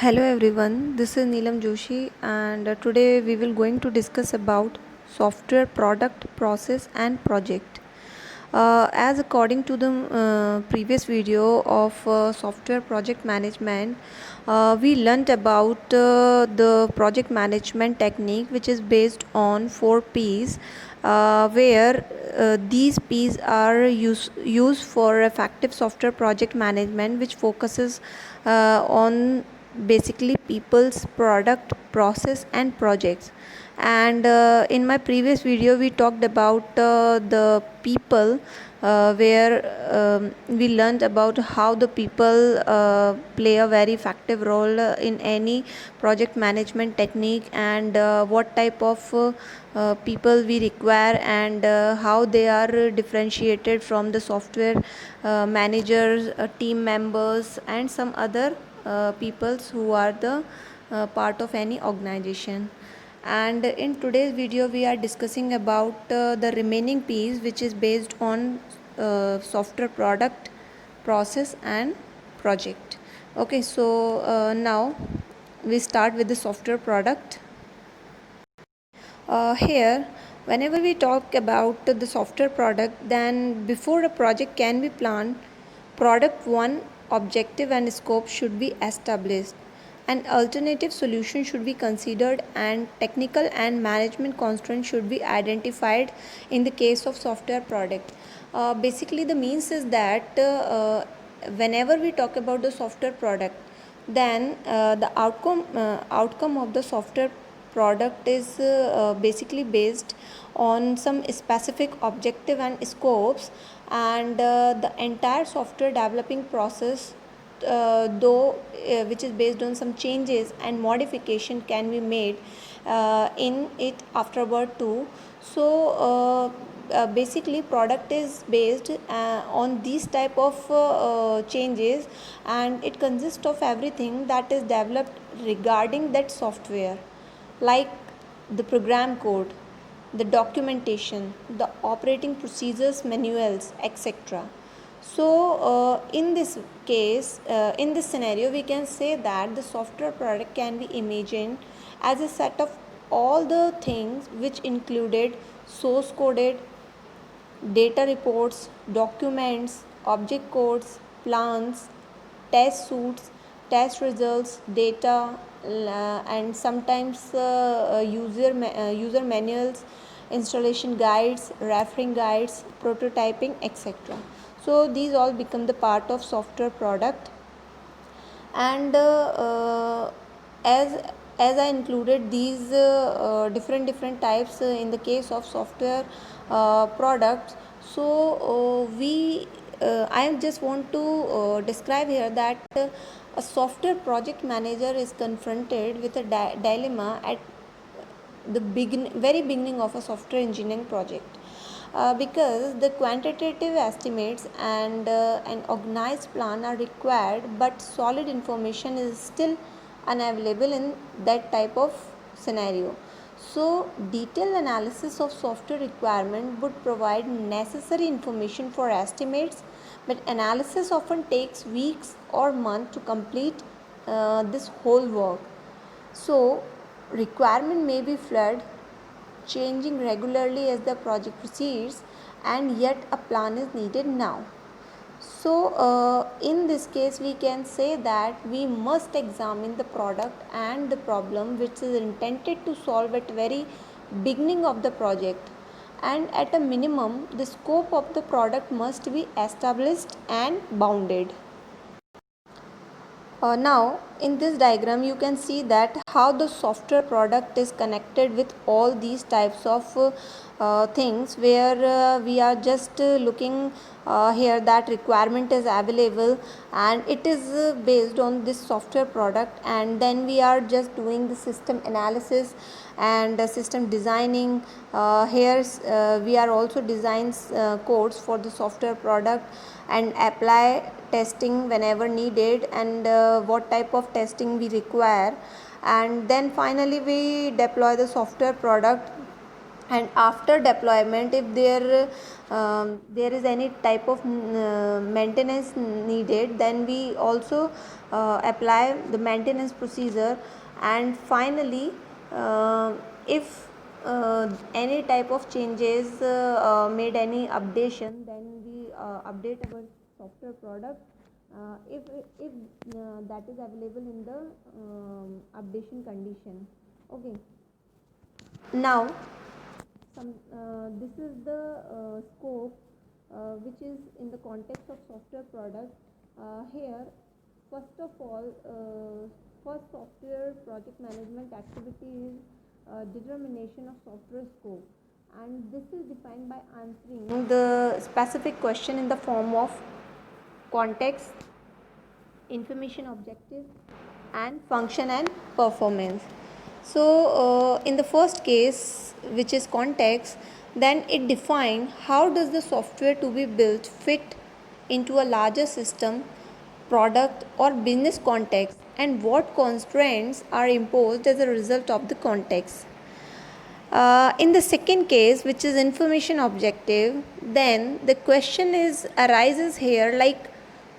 Hello everyone, this is Neelam Joshi and today we will going to discuss about software product, process and project. As according to the previous video of software project management, we learnt about the project management technique which is based on 4 P's, where these P's are used for effective software project management, which focuses on basically people's product, process and projects. And in my previous video we talked about the people, where we learned about how the people play a very effective role in any project management technique, and what type of people we require, and how they are differentiated from the software managers, team members and some other peoples who are the part of any organization. And in today's video we are discussing about the remaining piece, which is based on software product, process and project. Okay, so now we start with the software product. Here, whenever we talk about the software product, then before a project can be planned, product 1 objective and scope should be established. An alternative solution should be considered, and technical and management constraints should be identified in the case of software product. Basically, the means is that whenever we talk about the software product, then the outcome of the software product is basically based on some specific objective and scopes, and the entire software developing process, though which is based on some changes and modification can be made in it afterward too. So basically product is based on these type of changes, and it consists of everything that is developed regarding that software, like the program code, the documentation, the operating procedures manuals, etc. So in this case, in this scenario, we can say that the software product can be imagined as a set of all the things which included source coded data reports, documents, object codes, plans, test suites, test results, data, and sometimes user manuals, installation guides, referring guides, prototyping, etc. So these all become the part of software product. And as I included these different types in the case of software products, so we I just want to describe here that a software project manager is confronted with a dilemma at the very beginning of a software engineering project, because the quantitative estimates and an organized plan are required, but solid information is still unavailable in that type of scenario. So detailed analysis of software requirement would provide necessary information for estimates, but analysis often takes weeks or months to complete this whole work. So requirement may be fluid, changing regularly as the project proceeds, and yet a plan is needed now. So in this case we can say that we must examine the product and the problem which is intended to solve at very beginning of the project, and at a minimum the scope of the product must be established and bounded. Now in this diagram you can see that how the software product is connected with all these types of things, where we are just looking here that requirement is available and it is based on this software product, and then we are just doing the system analysis and system designing. Here we are also designs codes for the software product and apply testing whenever needed, and what type of testing we require, and then finally we deploy the software product and after deployment, if there is any type of maintenance needed, then we also apply the maintenance procedure. And finally, if any type of changes made any updation, then we update our software product if that is available in the updation condition. Okay, now this is the scope which is in the context of software product. Here, first of all, first software project management activity is determination of software scope, and this is defined by answering the specific question in the form of context, information objective, and function and performance. So in the first case, which is context, then it defines how does the software to be built fit into a larger system, product or business context, and what constraints are imposed as a result of the context. In the second case, which is information objective, then the question arises here, like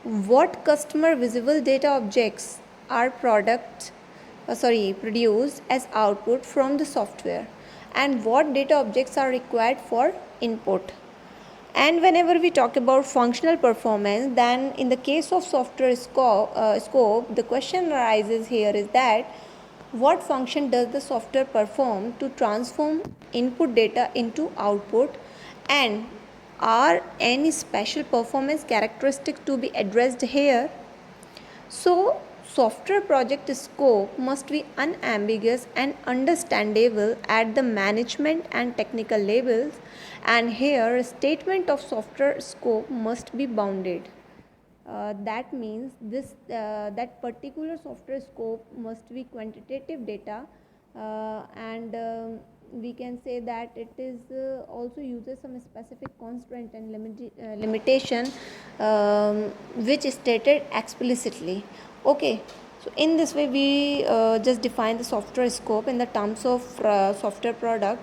what customer visible data objects are produced as output from the software, and what data objects are required for input. And whenever we talk about functional performance, then in the case of software scope, the question arises here is that what function does the software perform to transform input data into output, and are any special performance characteristics to be addressed here? So, software project scope must be unambiguous and understandable at the management and technical levels, and here a statement of software scope must be bounded. That means that particular software scope must be quantitative data, and we can say that it is also uses some specific constraint and limitation, which is stated explicitly. Okay, so in this way we just define the software scope in the terms of software product.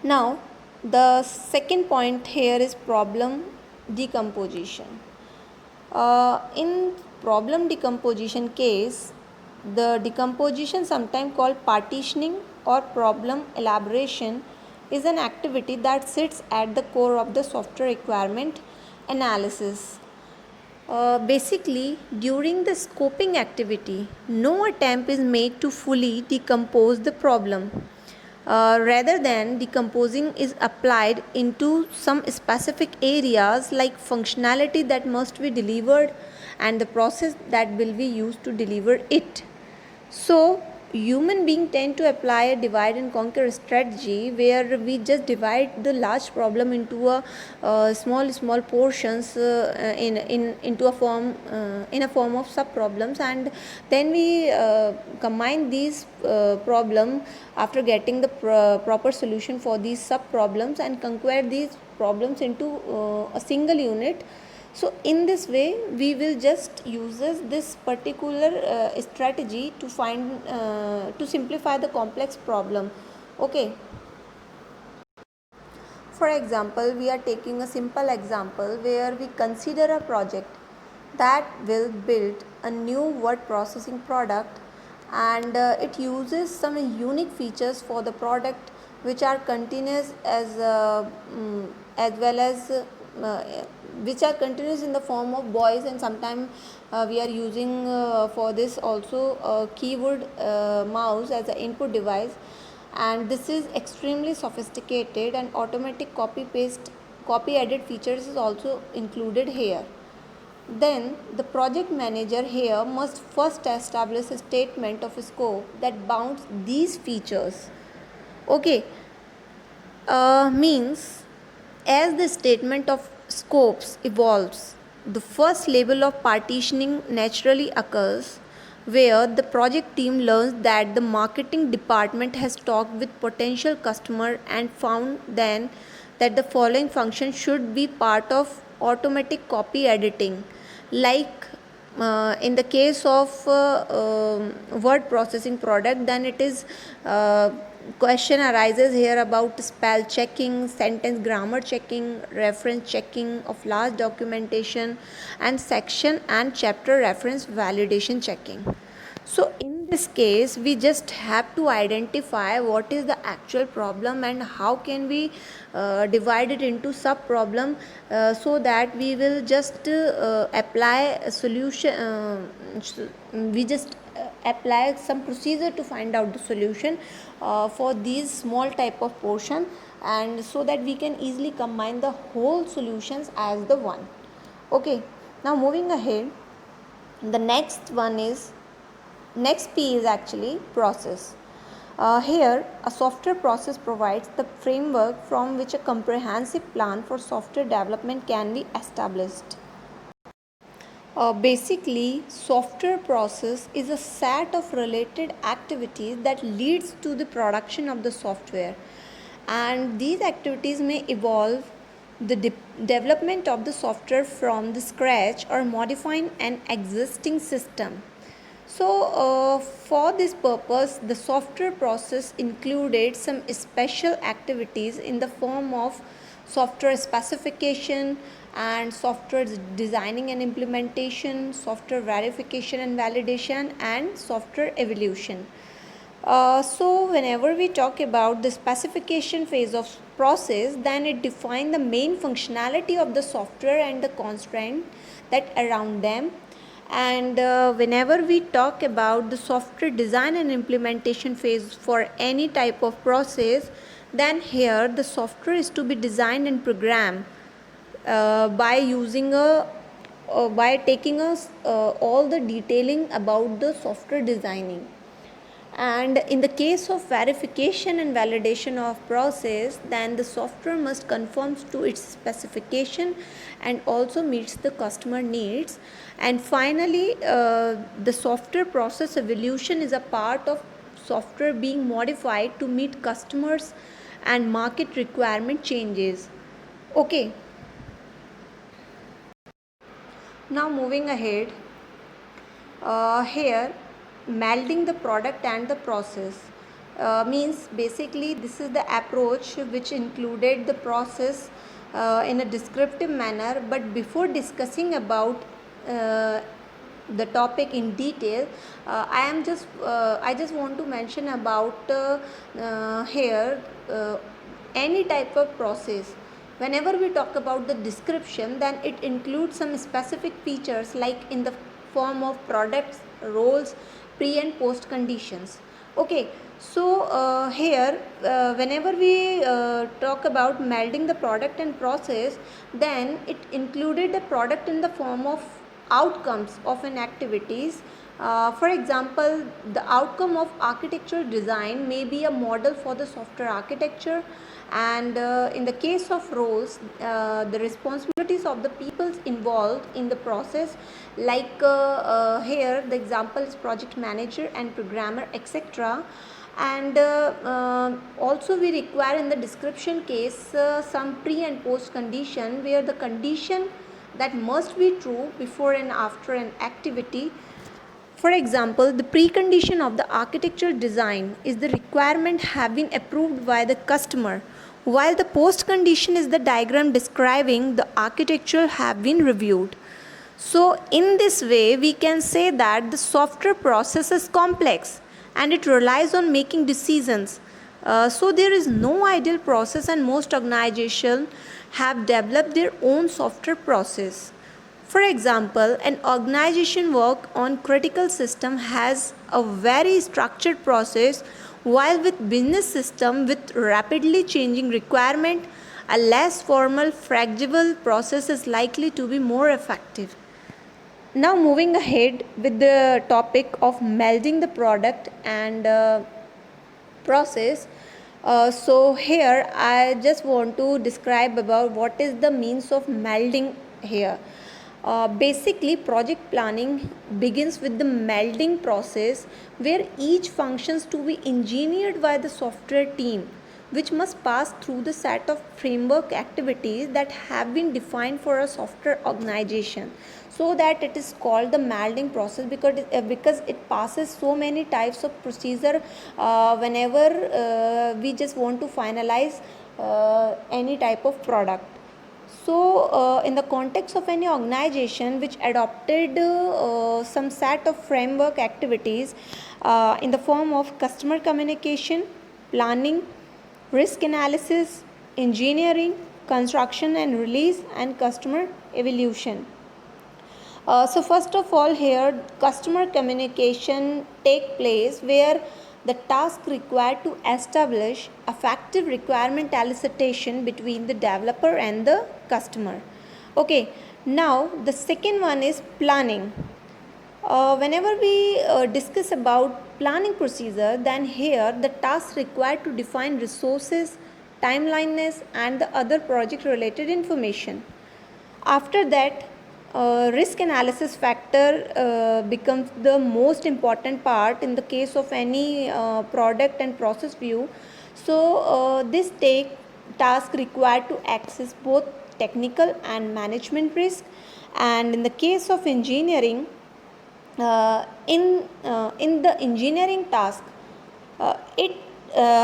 Now the second point here is problem decomposition. In problem decomposition case, the decomposition, sometimes called partitioning or problem elaboration, is an activity that sits at the core of the software requirement analysis. Basically, during the scoping activity, no attempt is made to fully decompose the problem. Rather than decomposing is applied into some specific areas like functionality that must be delivered and the process that will be used to deliver it. So human beings tend to apply a divide and conquer strategy where we just divide the large problem into a small portions into a form in a form of sub problems, and then we combine these problem after getting the proper solution for these sub problems and conquer these problems into a single unit. So in this way we will just uses this particular strategy to find to simplify the complex problem. Okay, for example, we are taking a simple example where we consider a project that will build a new word processing product, and it uses some unique features for the product which are continuous as well as which are continuous in the form of voice, and sometimes we are using for this also a keyboard mouse as an input device, and this is extremely sophisticated, and automatic copy edit features is also included here. Then the project manager here must first establish a statement of scope that bounds these features. Okay, means as the statement of scopes evolves, the first level of partitioning naturally occurs, where the project team learns that the marketing department has talked with potential customer and found then that the following function should be part of automatic copy editing, like in the case of word processing product, then it is question arises here about spell checking, sentence grammar checking, reference checking of large documentation, and section and chapter reference validation checking. So in this case, we just have to identify what is the actual problem and how can we divide it into sub problem, so that we will just apply a solution. We just apply some procedure to find out the solution for these small type of portion, and so that we can easily combine the whole solutions as the one. Okay, now moving ahead, the next P is actually process. Here, a software process provides the framework from which a comprehensive plan for software development can be established. Basically, software process is a set of related activities that leads to the production of the software, and these activities may involve the development of the software from the scratch or modifying an existing system. So, for this purpose, the software process included some special activities in the form of software specification and software designing and implementation, software verification and validation, and software evaluation. So whenever we talk about the specification phase of process, then it defines the main functionality of the software and the constraint that around them. And whenever we talk about the software design and implementation phase for any type of process, then here the software is to be designed and programmed by using by taking us all the detailing about the software designing. And in the case of verification and validation of process, then the software must conform to its specification and also meets the customer needs. And finally, the software process evolution is a part of software being modified to meet customers and market requirement changes. Okay, now moving ahead, here melding the product and the process means basically this is the approach which included the process in a descriptive manner. But before discussing about the topic in detail, I just want to mention about here any type of process. Whenever we talk about the description, then it includes some specific features like in the form of products, roles, pre and post conditions. Okay, so here whenever we talk about melding the product and process, then it included the product in the form of outcomes of an activities. For example, the outcome of architectural design may be a model for the software architecture, and in the case of roles, the responsibilities of the people involved in the process, like here the example is project manager and programmer, etc. And also we require in the description case some pre and post condition, where the condition that must be true before and after an activity. For example, the precondition of the architectural design is the requirement have been approved by the customer, while the post condition is the diagram describing the architecture have been reviewed. So in this way, we can say that the software process is complex and it relies on making decisions. So there is no ideal process, and most organizations have developed their own software process. For example, an organization work on critical system has a very structured process, while with business system with rapidly changing requirement, a less formal, flexible process is likely to be more effective. Now moving ahead with the topic of melding the product and process. So here I just want to describe about what is the means of melding here. Basically, project planning begins with the melding process, where each functions to be engineered by the software team which must pass through the set of framework activities that have been defined for a software organization. So that it is called the melding process, because it passes so many types of procedure whenever we just want to finalize any type of product. So, in the context of any organization which adopted some set of framework activities in the form of customer communication, planning, risk analysis, engineering, construction and release, and customer evolution. So first of all, here customer communication take place where the task required to establish effective requirement elicitation between the developer and the customer. Okay, now the second one is planning. Whenever we discuss about planning procedure, then here the task required to define resources, timeliness, and the other project related information. After that, risk analysis factor becomes the most important part in the case of any product and process view. So, this task required to access both technical and management risk. And in the case of engineering, in the engineering task, it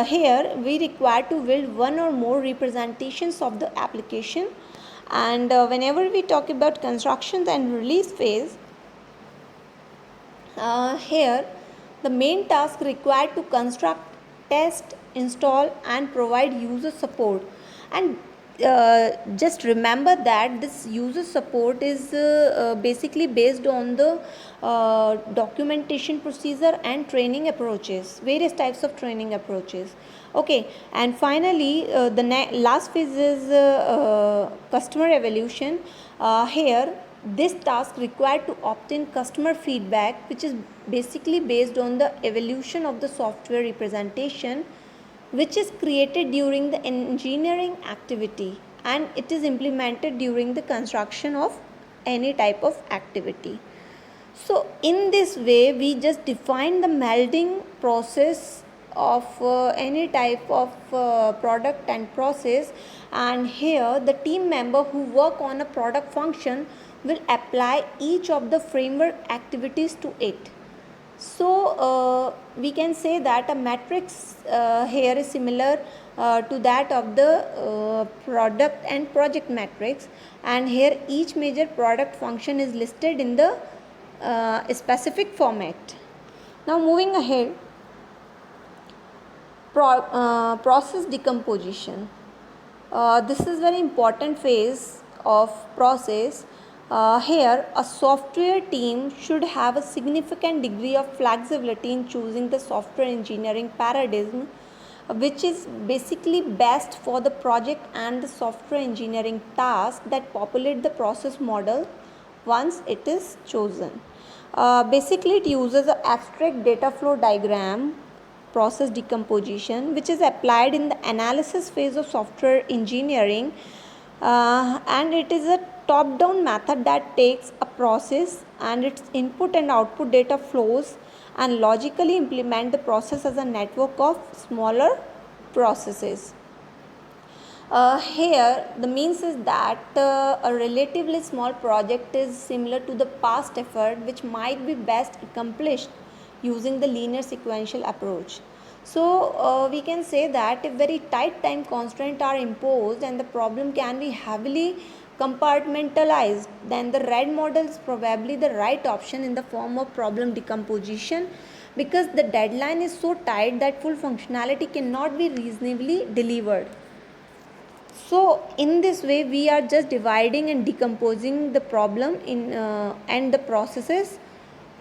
here we require to build one or more representations of the application. And whenever we talk about construction and release phase, here the main task required to construct, test, install, and provide user support. And just remember that this user support is basically based on the documentation procedure and training approaches, various types of training approaches. Okay, and finally the last phase is customer evaluation. Here this task required to obtain customer feedback, which is basically based on the evolution of the software representation, which is created during the engineering activity and it is implemented during the construction of any type of activity. So in this way we just define the melding process of any type of product and process, and here the team member who work on a product function will apply each of the framework activities to it. So we can say that a matrix here is similar to that of the product and project matrix, and here each major product function is listed in the specific format. Now moving ahead, process decomposition. This is very important phase of process. Here a software team should have a significant degree of flexibility in choosing the software engineering paradigm, which is basically best for the project and the software engineering task that populate the process model once it is chosen. Basically it uses an abstract data flow diagram process decomposition, which is applied in the analysis phase of software engineering, and it is a top down method that takes a process and its input and output data flows and logically implement the process as a network of smaller processes. Here the means is that a relatively small project is similar to the past effort, which might be best accomplished using the linear sequential approach. So we can say that if very tight time constraints are imposed and the problem can be heavily compartmentalized, then the red model is probably the right option in the form of problem decomposition, because the deadline is so tight that full functionality cannot be reasonably delivered. So in this way we are just dividing and decomposing the problem in and the processes,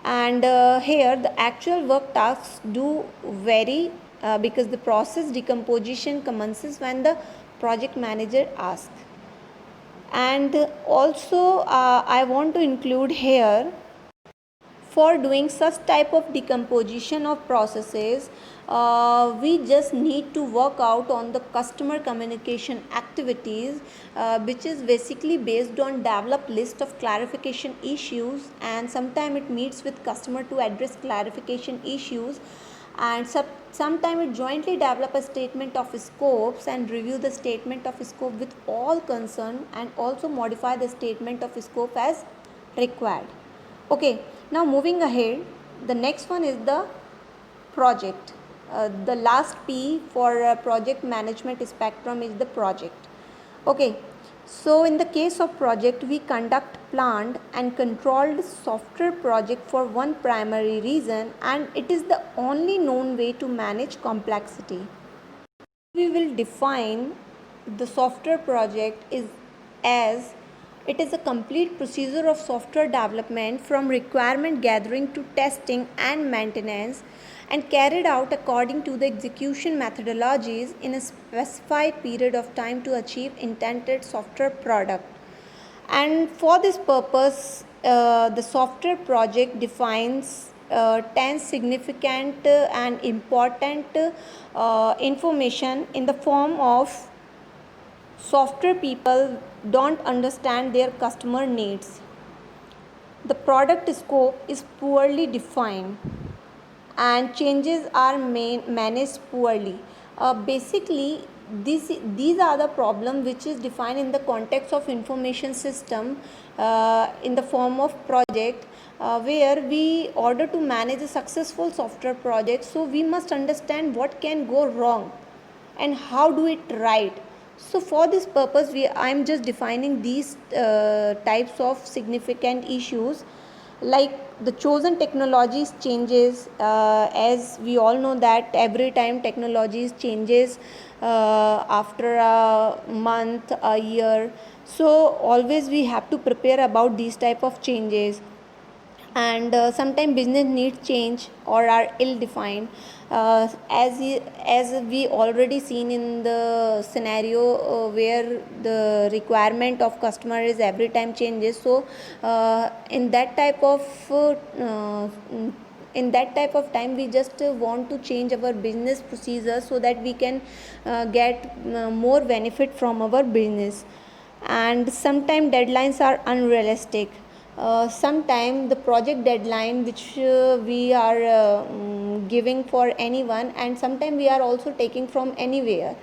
and here the actual work tasks do vary because the process decomposition commences when the project manager asks. And also I want to include here, for doing such type of decomposition of processes, we just need to work out on the customer communication activities, which is basically based on developed list of clarification issues, and sometimes it meets with customer to address clarification issues, and sometime it jointly develop a statement of scopes and review the statement of scope with all concerned and also modify the statement of scope as required. Okay, now moving ahead, the next one is the project. The last P for project management spectrum is the project. Okay, so in the case of project, we conduct planned and controlled software project for one primary reason, and it is the only known way to manage complexity. We will define the software project is as it is a complete procedure of software development from requirement gathering to testing and maintenance, and carried out according to the execution methodologies in a specified period of time to achieve intended software product. And for this purpose, the software project defines 10 significant and important information in the form of software people don't understand their customer needs. The product scope is poorly defined and changes are managed poorly. Basically, these are the problem which is defined in the context of information system in the form of project, where we order to manage a successful software project, so we must understand what can go wrong and how do it right. So for this purpose, I'm just defining these types of significant issues, like the chosen technologies changes, as we all know that every time technologies changes after a month, a year, so always we have to prepare about these type of changes. And sometimes business needs change or are ill defined, as we already seen in the scenario where the requirement of customer is every time changes. So in that type of time, we just want to change our business procedures so that we can get more benefit from our business. And sometimes deadlines are unrealistic. Sometimes the project deadline which we are giving for anyone, and sometimes we are also taking from anywhere.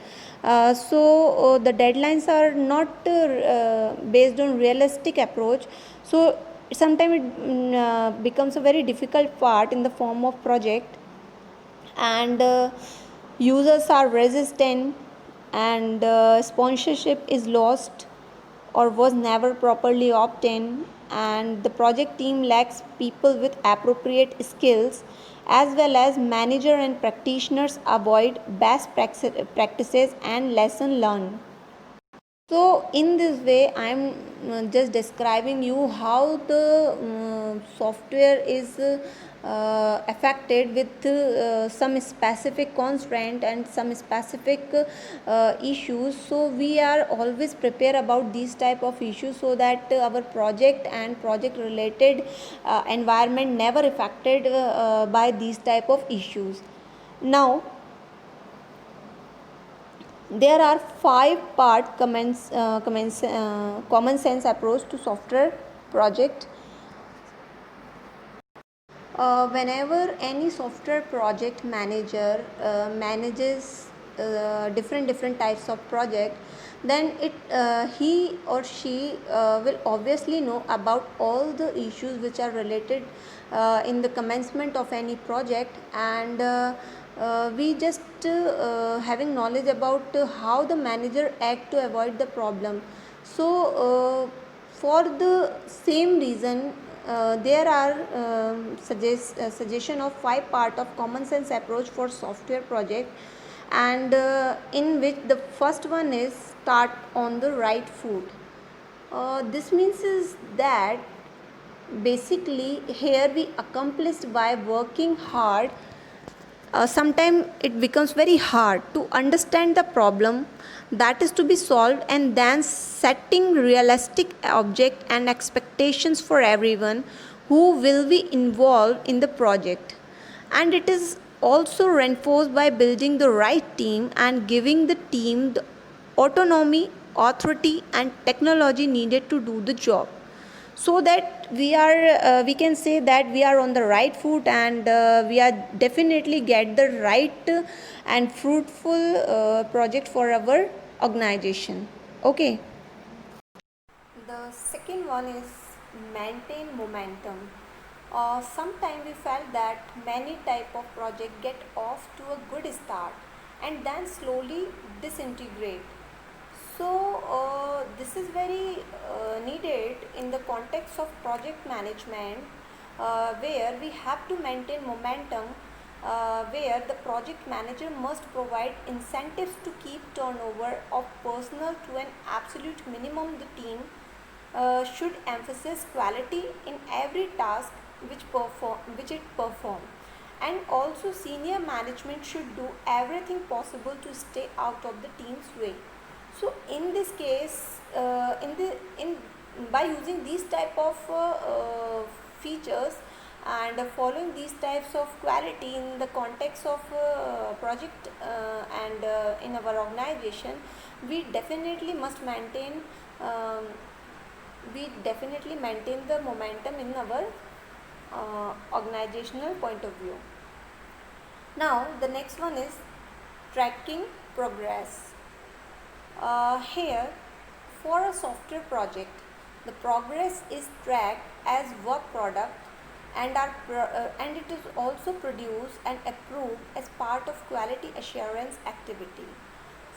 So the deadlines are not based on realistic approach. So sometimes it becomes a very difficult part in the form of project, and users are resistant, and sponsorship is lost or was never properly obtained, and the project team lacks people with appropriate skills, as well as manager and practitioners avoid best practices and lesson learned. So in this way, I am just describing you how the software is affected with some specific constraint and some specific issues. So we are always prepare about these type of issues, so that our project and project related environment never affected by these type of issues. Now there are 5-part common sense approach to software project. Whenever any software project manager manages different types of project, then he or she will obviously know about all the issues which are related in the commencement of any project. And we just having knowledge about how the manager act to avoid the problem. So for the same reason, there are suggestion of 5 part of common sense approach for software project, and in which the first one is start on the right foot. This means is that basically here we accomplished by working hard. Sometimes it becomes very hard to understand the problem that is to be solved, and then setting realistic object and expectations for everyone who will be involved in the project. And it is also reinforced by building the right team and giving the team the autonomy, authority and technology needed to do the job, so that we can say that we are on the right foot, and we are definitely get the right and fruitful project for our organization. Okay. The second one is maintain momentum. Sometimes we felt that many type of project get off to a good start and then slowly disintegrate. So this is very needed in the context of project management, where we have to maintain momentum, where the project manager must provide incentives to keep turnover of personnel to an absolute minimum. The team should emphasize quality in every task which it perform, and also senior management should do everything possible to stay out of the team's way. So in this case, in by using these type of features and following these types of quality in the context of project and in our organization, we definitely must maintain the momentum in our organizational point of view. Now the next one is tracking progress. Here, for a software project, the progress is tracked as work product, and it is also produced and approved as part of quality assurance activity.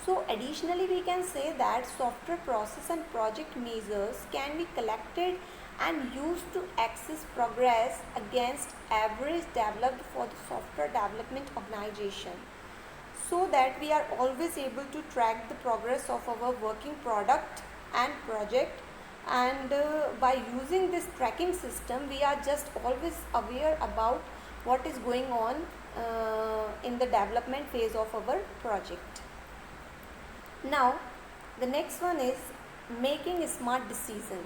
So additionally, we can say that software process and project measures can be collected and used to access progress against average developed for the software development organization, so that we are always able to track the progress of our working product and project. And by using this tracking system, we are just always aware about what is going on in the development phase of our project. Now the next one is making a smart decision.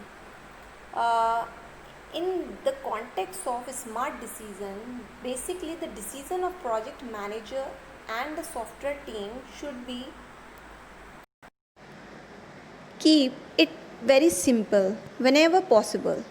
uh, in the context of a smart decision, basically the decision of project manager and the software team should be keep it very simple whenever possible.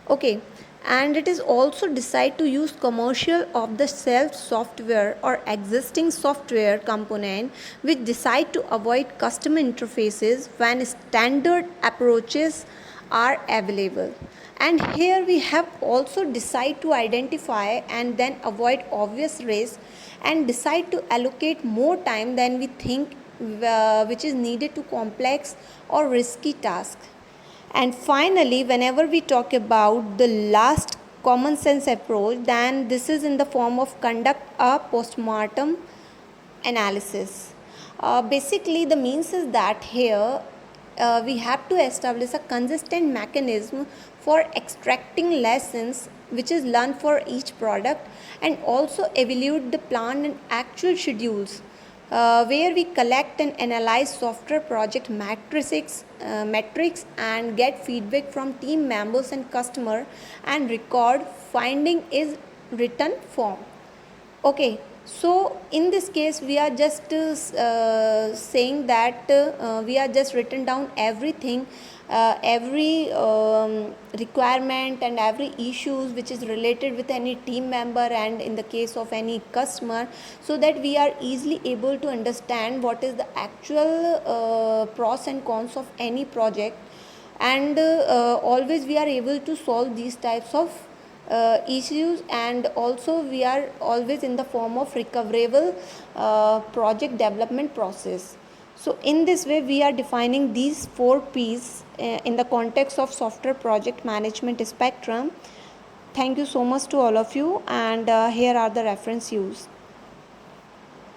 Okay. And it is also decide to use commercial of the self software or existing software component, which decide to avoid custom interfaces when standard approaches are available. And here we have also decide to identify and then avoid obvious risks, and decide to allocate more time than we think which is needed to complex or risky tasks. And finally, whenever we talk about the last common sense approach, then this is in the form of conduct a postmortem analysis. Basically, the means is that here we have to establish a consistent mechanism for extracting lessons which is learned for each product, and also evaluate the plan and actual schedules, where we collect and analyze software project metrics and get feedback from team members and customer, and record finding is written form. Okay, so in this case, we are just saying that we are just written down everything, every requirement and every issues which is related with any team member and in the case of any customer, so that we are easily able to understand what is the actual pros and cons of any project. And always we are able to solve these types of issues, and also we are always in the form of recoverable project development process. So in this way we are defining these 4 P's in the context of software project management spectrum. Thank you so much to all of you, and here are the reference used.